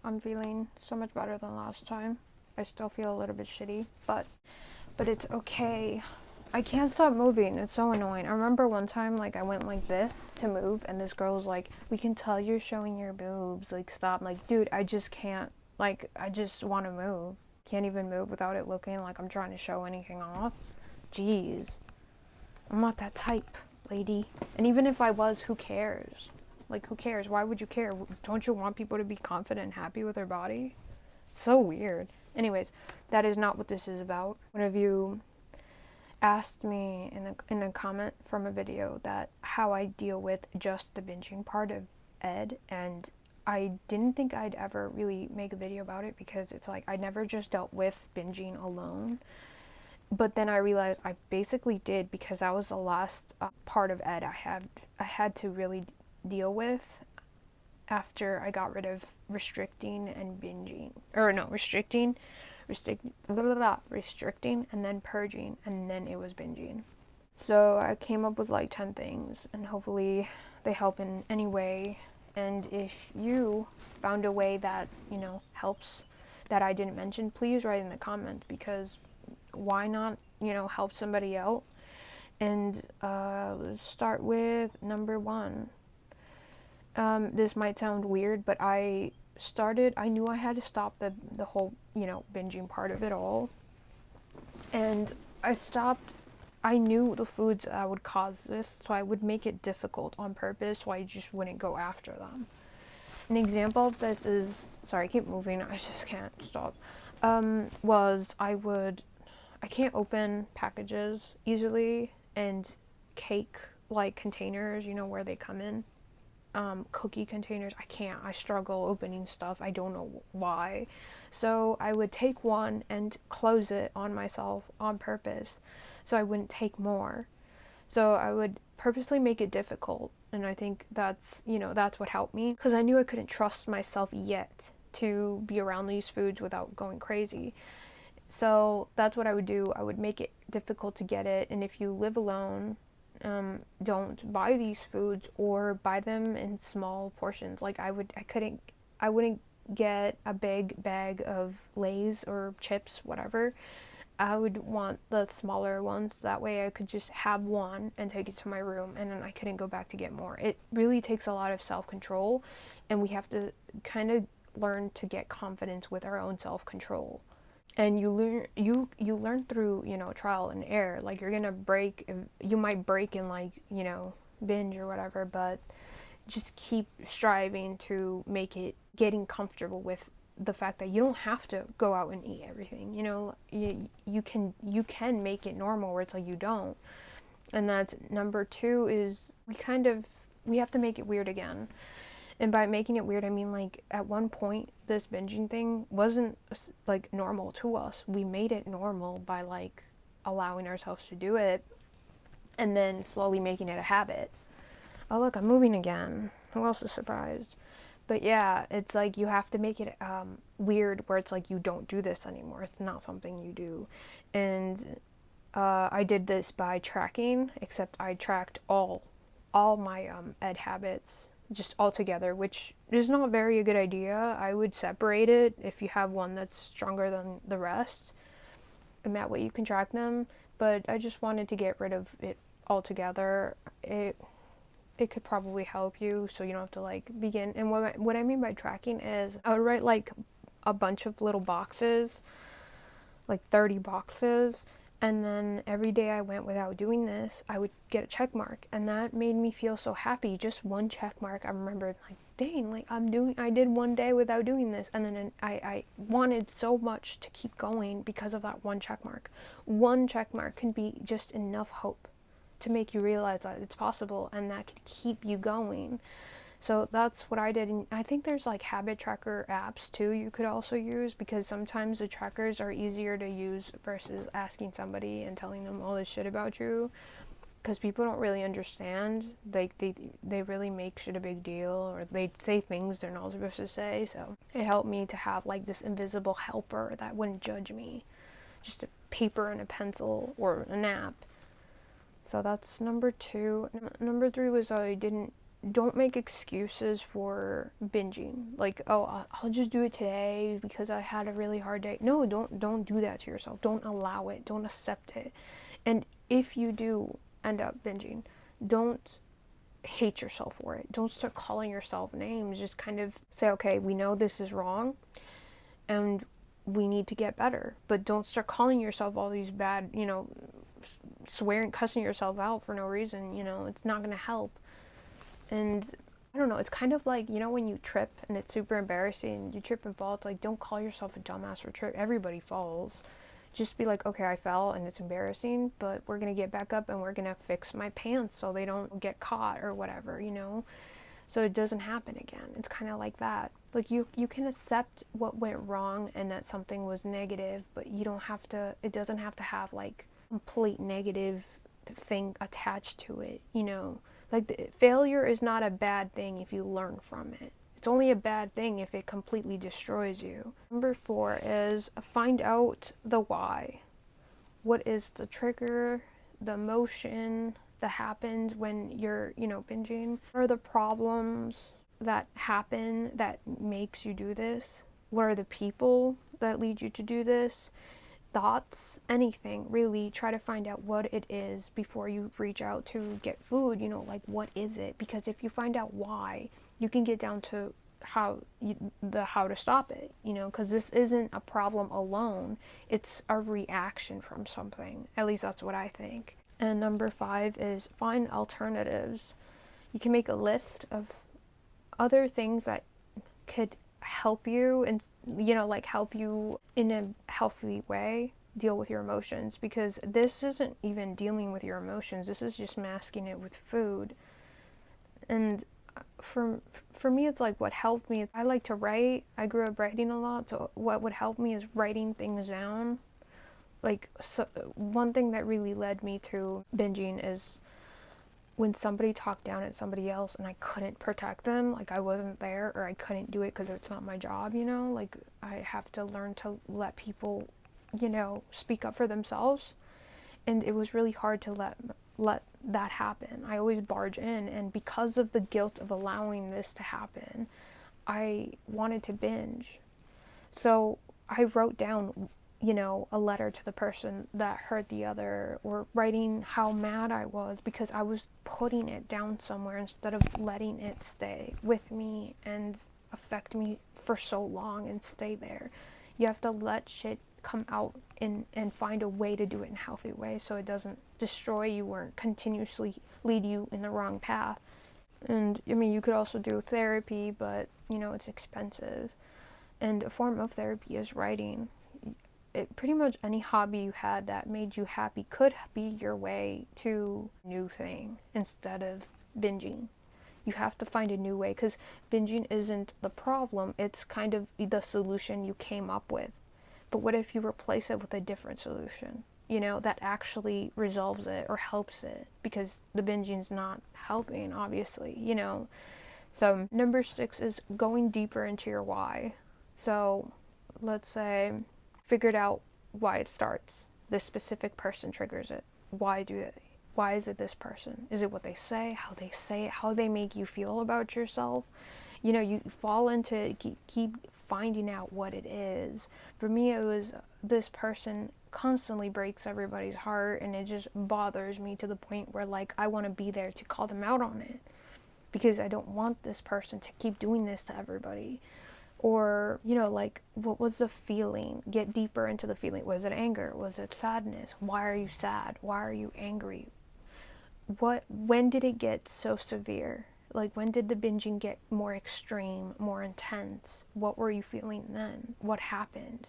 I'm feeling so much better than last time. I still feel a little bit shitty, but it's okay. I can't stop moving. It's so annoying. I remember one time, like, I went like this to move, and this girl was like, "We can tell you're showing your boobs. Like, stop." I'm like, dude, I just can't. Like, I just want to move. Can't even move without it looking like I'm trying to show anything off. Jeez. I'm not that type, lady. And even if I was, who cares? Like, who cares? Why would you care? Don't you want people to be confident and happy with their body? So weird. Anyways, that is not what this is about. One of you asked me in a comment from a video that how I deal with just the binging part of ed, and I didn't think I'd ever really make a video about it because it's like I never just dealt with binging alone. But then I realized I basically did, because that was the last part of ed I had to really deal with after I got rid of restricting and binging. Or no, restricting and then purging, and then it was binging. So I came up with like 10 things, and hopefully they help in any way. And if you found a way that, helps that I didn't mention, please write in the comments, because why not, help somebody out? And let's start with number 1. This might sound weird, but I knew I had to stop the whole, binging part of it all. And I knew the foods that would cause this, so I would make it difficult on purpose so I just wouldn't go after them. An example of this is, sorry, I keep moving, I just can't stop, was I can't open packages easily, and cake, like, containers, where they come in. Cookie containers, I struggle opening stuff. I don't know why. So I would take one and close it on myself on purpose so I wouldn't take more. So I would purposely make it difficult, and I think that's what helped me, because I knew I couldn't trust myself yet to be around these foods without going crazy. So that's what I would do. I would make it difficult to get it, and if you live alone, don't buy these foods, or buy them in small portions. Like I wouldn't get a big bag of Lay's or chips, whatever. I would want the smaller ones. That way I could just have one and take it to my room, and then I couldn't go back to get more. It really takes a lot of self-control, and we have to kind of learn to get confidence with our own self-control. And you learn through, trial and error. Like, you might break and, like, binge or whatever, but just keep striving to make it, getting comfortable with the fact that you don't have to go out and eat everything. You can make it normal where it's like you don't. And that's number 2, is we have to make it weird again. And by making it weird, I mean, like, at one point, this binging thing wasn't, like, normal to us. We made it normal by, like, allowing ourselves to do it, and then slowly making it a habit. Oh, look, I'm moving again. Who else is surprised? But yeah, it's like you have to make it weird, where it's like you don't do this anymore. It's not something you do. And I did this by tracking, except I tracked all my ed habits just all together, which is not very a good idea. I would separate it if you have one that's stronger than the rest, and that way you can track them. But I just wanted to get rid of it altogether. It could probably help you, so you don't have to, like, begin. And what I mean by tracking is I would write, like, a bunch of little boxes, like 30 boxes, and then every day I went without doing this, I would get a check mark, and that made me feel so happy. Just one check mark. I remembered, like, dang, like, I did one day without doing this, and then I wanted so much to keep going because of that one check mark. One check mark can be just enough hope to make you realize that it's possible, and that can keep you going. So that's what I did. And I think there's, like, habit tracker apps too you could also use, because sometimes the trackers are easier to use versus asking somebody and telling them all this shit about you, because people don't really understand. Like, they really make shit a big deal, or they say things they're not supposed to say. So it helped me to have, like, this invisible helper that wouldn't judge me. Just a paper and a pencil, or an app. So that's number 2. Number 3 was I didn't don't make excuses for binging. Like, oh, I'll just do it today because I had a really hard day. No, don't do that to yourself. Don't allow it. Don't accept it. And if you do end up binging, don't hate yourself for it. Don't start calling yourself names. Just kind of say, okay, we know this is wrong and we need to get better. But don't start calling yourself all these bad, swearing, cussing yourself out for no reason. It's not going to help. And I don't know, it's kind of like, when you trip and it's super embarrassing, you trip and fall, it's like, don't call yourself a dumbass for trip. Everybody falls. Just be like, okay, I fell and it's embarrassing, but we're going to get back up and we're going to fix my pants so they don't get caught or whatever, so it doesn't happen again. It's kind of like that. Like, you can accept what went wrong and that something was negative, but you don't have to, it doesn't have to have like complete negative thing attached to it. Like, failure is not a bad thing if you learn from it. It's only a bad thing if it completely destroys you. Number 4 is find out the why. What is the trigger, the emotion that happens when you're, binging? What are the problems that happen that makes you do this? What are the people that lead you to do this? Thoughts, anything really. Try to find out what it is before you reach out to get food. Like, what is it? Because if you find out why, you can get down to how to stop it, because this isn't a problem alone. It's a reaction from something. At least that's what I think. And number 5 is find alternatives. You can make a list of other things that could help you and like help you in a healthy way deal with your emotions, because this isn't even dealing with your emotions, this is just masking it with food. And for me, it's like, what helped me, I like to write. I grew up writing a lot, so what would help me is writing things down. Like, so one thing that really led me to binging is when somebody talked down at somebody else and I couldn't protect them, like I wasn't there or I couldn't do it because it's not my job, like I have to learn to let people, speak up for themselves. And it was really hard to let that happen. I always barge in, and because of the guilt of allowing this to happen, I wanted to binge. So I wrote down, a letter to the person that hurt the other, or writing how mad I was because I was putting it down somewhere instead of letting it stay with me and affect me for so long and stay there. You have to let shit come out and find a way to do it in a healthy way so it doesn't destroy you or continuously lead you in the wrong path. And I mean, you could also do therapy, but it's expensive. And a form of therapy is writing. Pretty much any hobby you had that made you happy could be your way to a new thing instead of binging. You have to find a new way, because binging isn't the problem, it's kind of the solution you came up with. But what if you replace it with a different solution, that actually resolves it or helps it? Because the binging's not helping, obviously. So number 6 is going deeper into your why. So let's say figured out why it starts. This specific person triggers it. Why do they? Why is it this person? Is it what they say, how they make you feel about yourself? You fall into keep finding out what it is. For me, it was this person constantly breaks everybody's heart, and it just bothers me to the point where, like, I want to be there to call them out on it, because I don't want this person to keep doing this to everybody. Or, like, what was the feeling? Get deeper into the feeling. Was it anger? Was it sadness? Why are you sad? Why are you angry? When did it get so severe? Like, when did the binging get more extreme, more intense? What were you feeling then? What happened?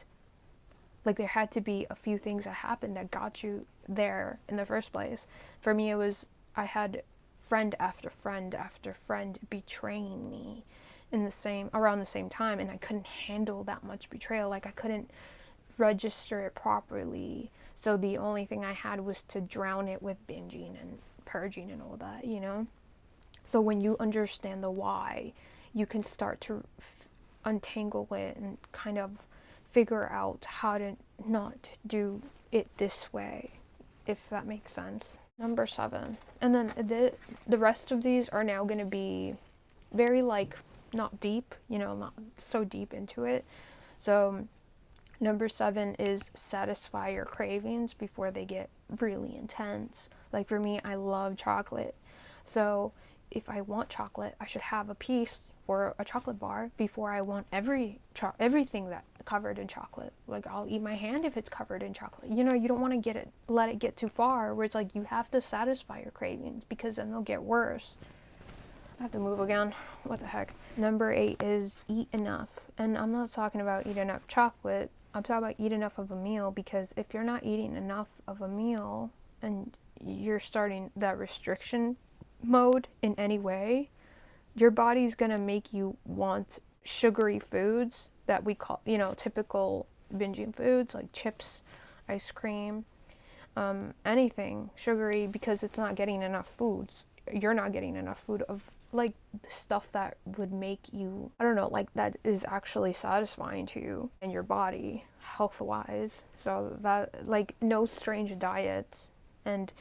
Like, there had to be a few things that happened that got you there in the first place. For me, it was, I had friend after friend after friend betraying me around the same time, and I couldn't handle that much betrayal. Like, I couldn't register it properly, so the only thing I had was to drown it with binging and purging and all that. So when you understand the why, you can start to untangle it and kind of figure out how to not do it this way, if that makes sense. Number 7. And then the rest of these are now going to be very like not deep, not so deep into it. So number 7 is satisfy your cravings before they get really intense. Like for me, I love chocolate. So if I want chocolate, I should have a piece or a chocolate bar before I want everything that covered in chocolate. Like I'll eat my hand if it's covered in chocolate. You don't want to let it get too far where it's like you have to satisfy your cravings because then they'll get worse. I have to move again. What the heck? Number 8 is eat enough. And I'm not talking about eat enough chocolate. I'm talking about eat enough of a meal, because if you're not eating enough of a meal and you're starting that restriction mode in any way, your body's going to make you want sugary foods that we call, typical binging foods like chips, ice cream, anything sugary, because it's not getting enough foods. You're not getting enough food of like stuff that would make you, I don't know, like that is actually satisfying to you and your body health wise. So that, like, no strange diets and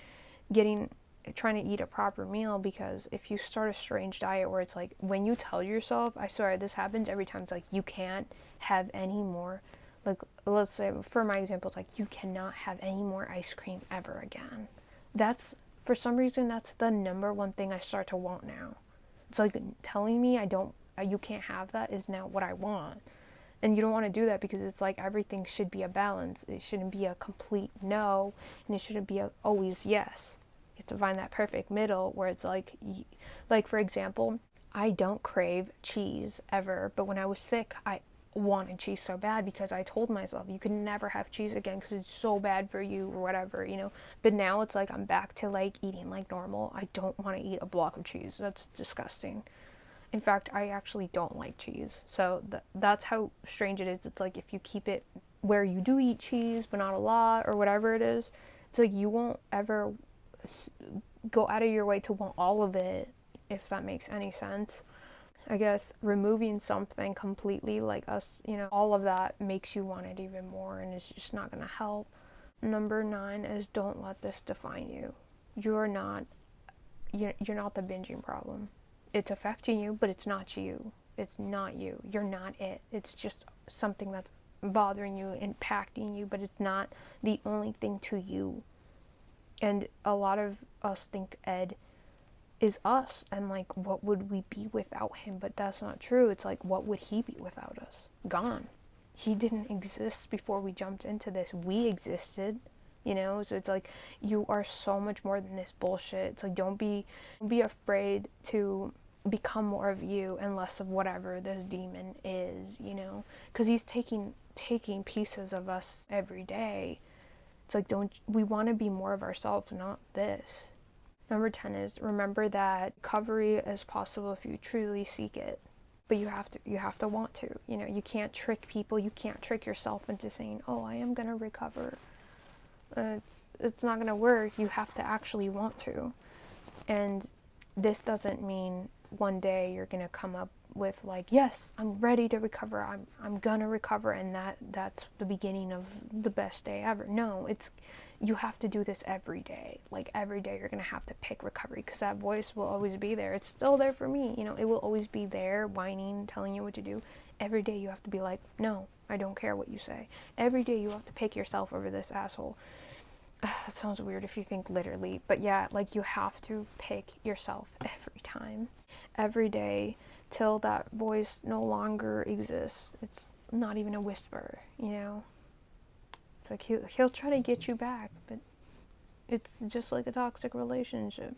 trying to eat a proper meal, because if you start a strange diet where it's like when you tell yourself, I swear this happens every time, it's like you can't have any more, like let's say for my example, it's like you cannot have any more ice cream ever again. That's, for some reason, that's the number one thing I start to want now. It's like telling me you can't have that is now what I want. And you don't want to do that, because it's like everything should be a balance. It shouldn't be a complete no, and it shouldn't be always yes. You have to find that perfect middle where it's like for example, I don't crave cheese ever, but when I was sick, I wanted cheese so bad because I told myself you can never have cheese again because it's so bad for you or whatever, But now it's like I'm back to like eating like normal. I don't want to eat a block of cheese. That's disgusting. In fact, I actually don't like cheese. So that's how strange it is. It's like if you keep it where you do eat cheese but not a lot or whatever it is, it's like you won't ever go out of your way to want all of it, if that makes any sense. I guess removing something completely, like us, all of that makes you want it even more, and it's just not going to help. Number 9 is don't let this define you. You're not the binging problem. It's affecting you, but it's not you. It's not you. You're not it. It's just something that's bothering you, impacting you, but it's not the only thing to you. And a lot of us think Ed is us, and like what would we be without him? But that's not true. It's like, what would he be without us? Gone. He didn't exist before we jumped into this. We existed, so it's like you are so much more than this bullshit. It's like don't be afraid to become more of you and less of whatever this demon is, because he's taking pieces of us every day. It's like we want to be more of ourselves, not this. Number 10 is remember that recovery is possible if you truly seek it. But you have to want to. You can't trick people. You can't trick yourself into saying, "Oh, I am going to recover." It's not going to work. You have to actually want to. And this doesn't mean one day you're going to come up with like, "Yes, I'm ready to recover. I'm going to recover," and that's the beginning of the best day ever. No, you have to do this every day. Like every day you're going to have to pick recovery, because that voice will always be there. It's still there for me. It will always be there, whining, telling you what to do. Every day you have to be like, "No, I don't care what you say." Every day you have to pick yourself over this asshole. It sounds weird if you think literally, but yeah, like you have to pick yourself every time, every day, till that voice no longer exists. It's not even a whisper, It's like he'll try to get you back, but it's just like a toxic relationship.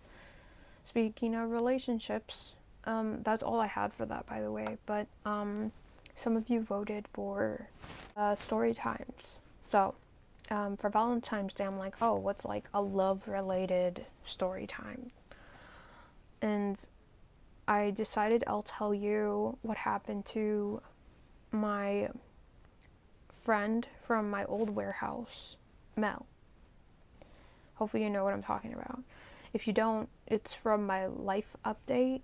Speaking of relationships, that's all I had for that, by the way. But some of you voted for story times. So for Valentine's Day, I'm like, oh, what's like a love-related story time? And I decided I'll tell you what happened to my friend from my old warehouse, Mel. Hopefully you know what I'm talking about. If you don't, it's from my life update.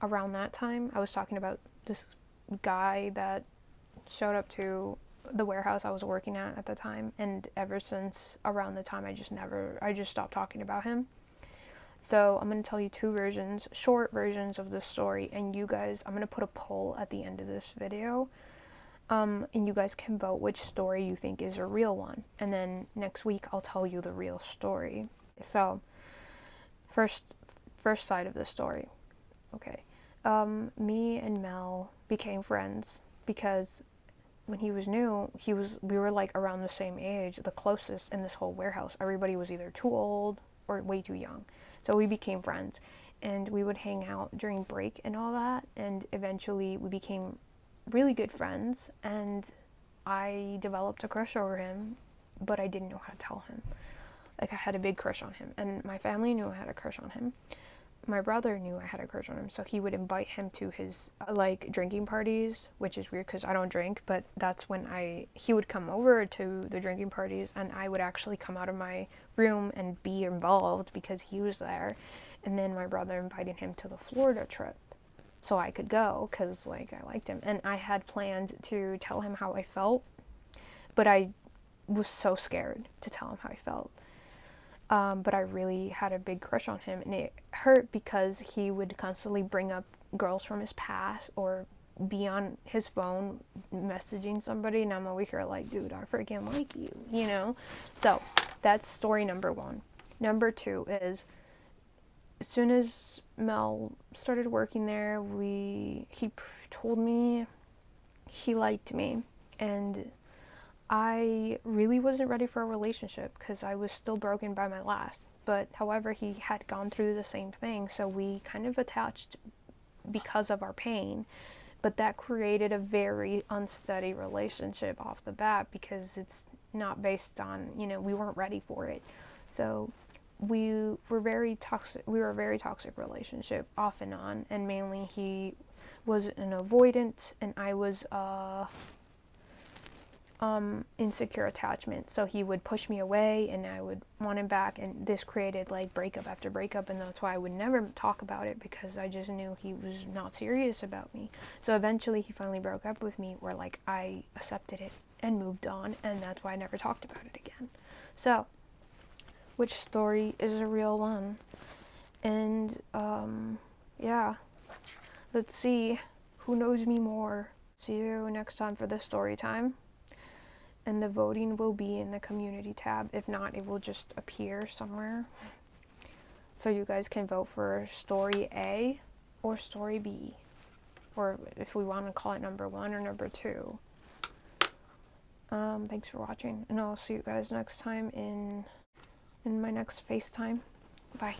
Around that time, I was talking about this guy that showed up to the warehouse I was working at the time, and ever since around the time I just stopped talking about him. So I'm going to tell you two versions, short versions of this story, and you guys, I'm going to put a poll at the end of this video, and you guys can vote which story you think is a real one. And then next week I'll tell you the real story. So first side of the story. Okay. Me and Mel became friends because when he was new, we were like around the same age, the closest in this whole warehouse. Everybody was either too old or way too young. So we became friends, and we would hang out during break and all that, and eventually we became really good friends, and I developed a crush over him, but I didn't know how to tell him. Like, I had a big crush on him, and my family knew I had a crush on him. My brother knew I had a crush on him, so he would invite him to his like drinking parties, which is weird because I don't drink, but that's when he would come over to the drinking parties, and I would actually come out of my room and be involved because he was there. And then my brother invited him to the Florida trip so I could go because like I liked him, and I had planned to tell him how I felt, but I was so scared to tell him how I felt. But I really had a big crush on him, and it hurt because he would constantly bring up girls from his past or be on his phone messaging somebody, and I'm over here like, dude, I freaking like you, you know? So that's story number one. Number two is, as soon as Mel started working there, he told me he liked me, and I really wasn't ready for a relationship because I was still broken by my last. But however, he had gone through the same thing, so we kind of attached because of our pain. But that created a very unsteady relationship off the bat because it's not based on, we weren't ready for it. So we were very toxic. We were a very toxic relationship off and on, and mainly he was an avoidant and I was insecure attachment. So he would push me away and I would want him back, and this created like breakup after breakup, and that's why I would never talk about it because I just knew he was not serious about me. So eventually he finally broke up with me, where like I accepted it and moved on, and that's why I never talked about it again. So which story is a real one? And yeah, let's see who knows me more. See you next time for the story time. And the voting will be in the community tab. If not, it will just appear somewhere. So you guys can vote for story A or story B. Or if we want to call it number one or number two. Thanks for watching. And I'll see you guys next time in my next FaceTime. Bye.